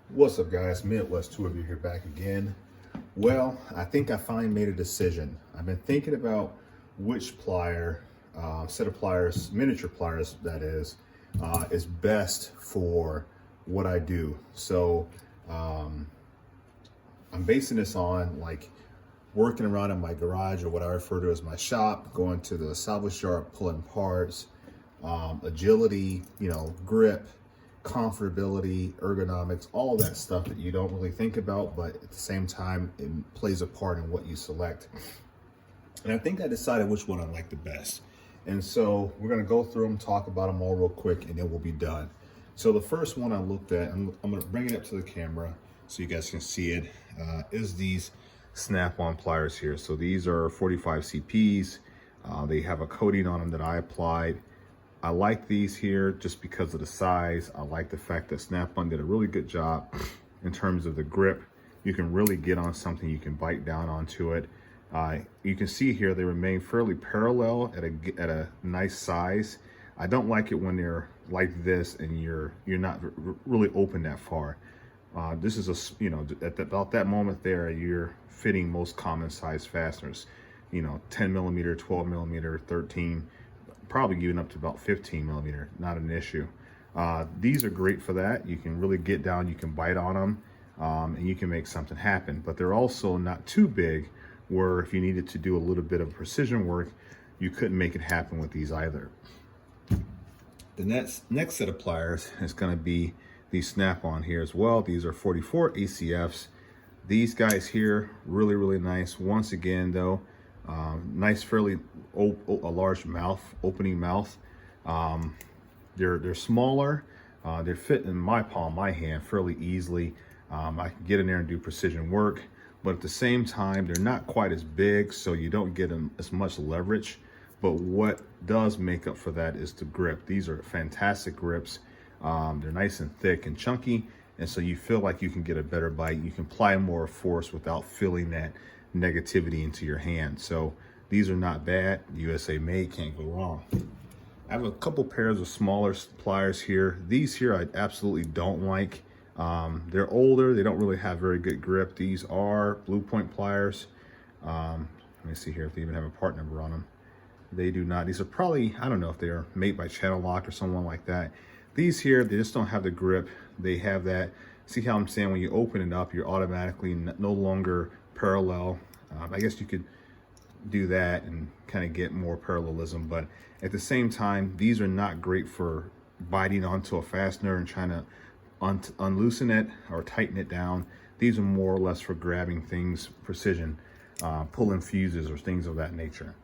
What's up, guys? Midwest 2 of you here back again. Well, I think I finally made a decision. I've been thinking about which plier, set of pliers, miniature pliers that is best for what I do. So I'm basing this on like working around in my garage, or what I refer to as my shop, going to the salvage yard, pulling parts, agility, grip, comfortability, ergonomics, all that stuff that you don't really think about, but at the same time, it plays a part in what you select. And I think I decided which one I like the best. And so we're gonna go through them, talk about them all real quick, and then we'll be done. So the first one I looked at, I'm gonna bring it up to the camera so you guys can see it, is these snap-on pliers here. So these are 45 CPs. They have a coating on them that I applied. I like these here just because of the size. I like the fact that Snap-on did a really good job in terms of the grip. You can really get on something, you can bite down onto it. You can see here they remain fairly parallel at a nice size. I don't like it when they're like this and you're not really open that far. This is about that moment there, you're fitting most common size fasteners. 10 millimeter, 12 millimeter, 13. Probably even up to about 15 millimeter, not an issue. These are great for that. You can really get down, you can bite on them, and you can make something happen. But they're also not too big where if you needed to do a little bit of precision work, you couldn't make it happen with these either. The next set of pliers is gonna be these Snap-on here as well. These are 44 ACFs. These guys here, really, really nice. Once again though, nice, fairly a large mouth, opening mouth. They're smaller. They fit in my palm, my hand, fairly easily. I can get in there and do precision work, but at the same time, they're not quite as big, so you don't get as much leverage. But what does make up for that is the grip. These are fantastic grips. They're nice and thick and chunky, and so you feel like you can get a better bite. You can apply more force without feeling that negativity into your hand. So these are not bad. USA made, can't go wrong. I have a couple pairs of smaller pliers here. These here I absolutely don't like. They're older, they don't really have very good grip. These are Blue Point pliers. Let me see here if they even have a part number on them. They do not. These are probably, I don't know if they are made by Channel Lock or someone like that. These here, they just don't have the grip. They have that, see how I'm saying, when you open it up, you're automatically no longer parallel. I guess you could do that and kind of get more parallelism, but at the same time, these are not great for biting onto a fastener and trying to unloosen it or tighten it down. These are more or less for grabbing things, precision, pulling fuses or things of that nature.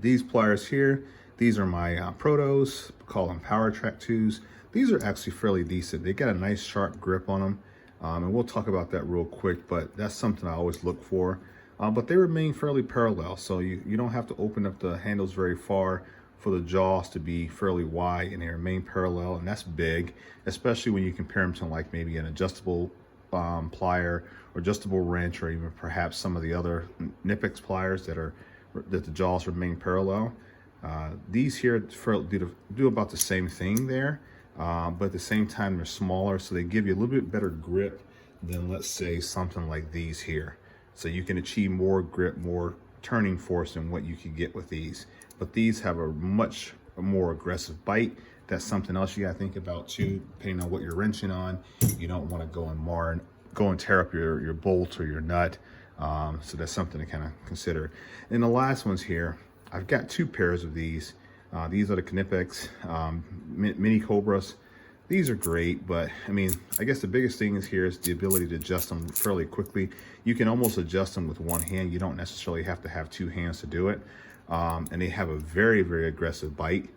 These pliers here, these are my Protos, call them Power Track 2s. These are actually fairly decent. They got a nice sharp grip on them. And we'll talk about that real quick, but that's something I always look for. But they remain fairly parallel, so you don't have to open up the handles very far for the jaws to be fairly wide, and they remain parallel, and that's big, especially when you compare them to like maybe an adjustable plier or adjustable wrench, or even perhaps some of the other KNIPEX pliers that the jaws remain parallel. These here do about the same thing there. But at the same time, they're smaller, so they give you a little bit better grip than, let's say, something like these here. So you can achieve more grip, more turning force than what you could get with these. But these have a much more aggressive bite. That's something else you gotta think about too, depending on what you're wrenching on. You don't wanna go and tear up your bolt or your nut. So that's something to kind of consider. And the last ones here, I've got two pairs of these. These are the KNIPEX mini Cobras. These are great, but I mean, I guess the biggest thing is here is the ability to adjust them fairly quickly. You can almost adjust them with one hand. You don't necessarily have to have two hands to do it. And they have a very, very aggressive bite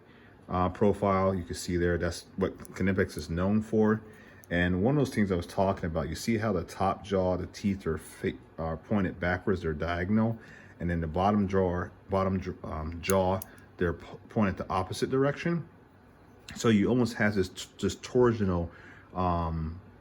profile. You can see there, that's what KNIPEX is known for. And one of those things I was talking about, you see how the top jaw, the teeth are pointed backwards, they're diagonal, and then the bottom jaw, they're pointed the opposite direction. So you almost have this torsional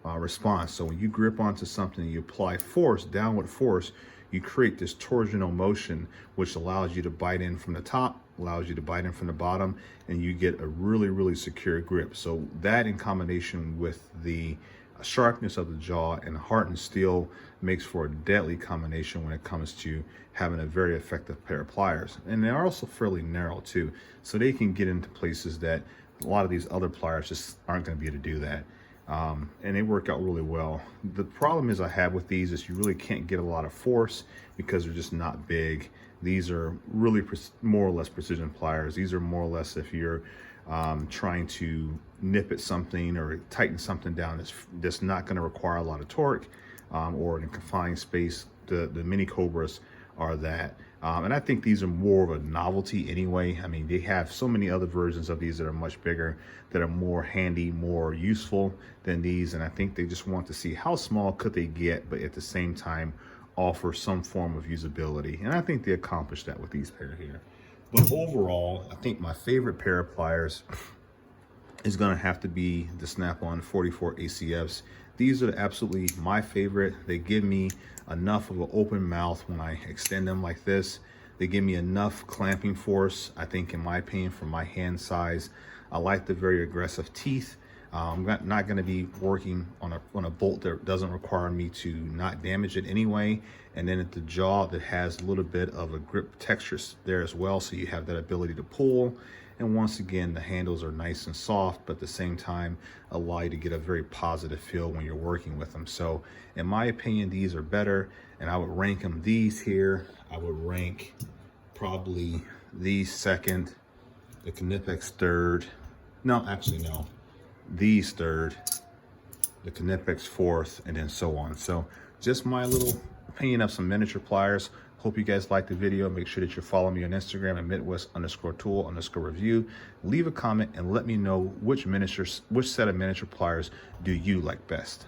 response. So when you grip onto something, you apply force, downward force, you create this torsional motion, which allows you to bite in from the top allows you to bite in from the bottom, and you get a really secure grip. So that, in combination with the sharpness of the jaw and hardened steel, makes for a deadly combination when it comes to having a very effective pair of pliers. And they're also fairly narrow too, so they can get into places that a lot of these other pliers just aren't going to be able to do that. And they work out really well. The problem is I have with these is you really can't get a lot of force because they're just not big. These are really more or less precision pliers. These are more or less if you're trying to nip at something or tighten something down that's not going to require a lot of torque, or in a confined space. The mini Cobras are that. And I think these are more of a novelty anyway. I mean, they have so many other versions of these that are much bigger, that are more handy, more useful than these. And I think they just want to see how small could they get, but at the same time offer some form of usability. And I think they accomplished that with these pair here. But overall, I think my favorite pair of pliers is going to have to be the Snap-on 44 ACFs. These are absolutely my favorite. They give me enough of an open mouth when I extend them like this. They give me enough clamping force, I think, in my opinion, for my hand size. I like the very aggressive teeth. I'm not going to be working on a bolt that doesn't require me to not damage it anyway. And then at the jaw, that has a little bit of a grip texture there as well, so you have that ability to pull. And once again, the handles are nice and soft, but at the same time allow you to get a very positive feel when you're working with them. So in my opinion, these are better, and I would rank them. These here, I would rank probably these second, the KNIPEX third. No, actually no. These third, the KNIPEX fourth, and then so on. So just my little opinion of some miniature pliers. Hope you guys liked the video. Make sure that you follow me on Instagram at Midwest_tool_review. Leave a comment and let me know which set of miniature pliers do you like best.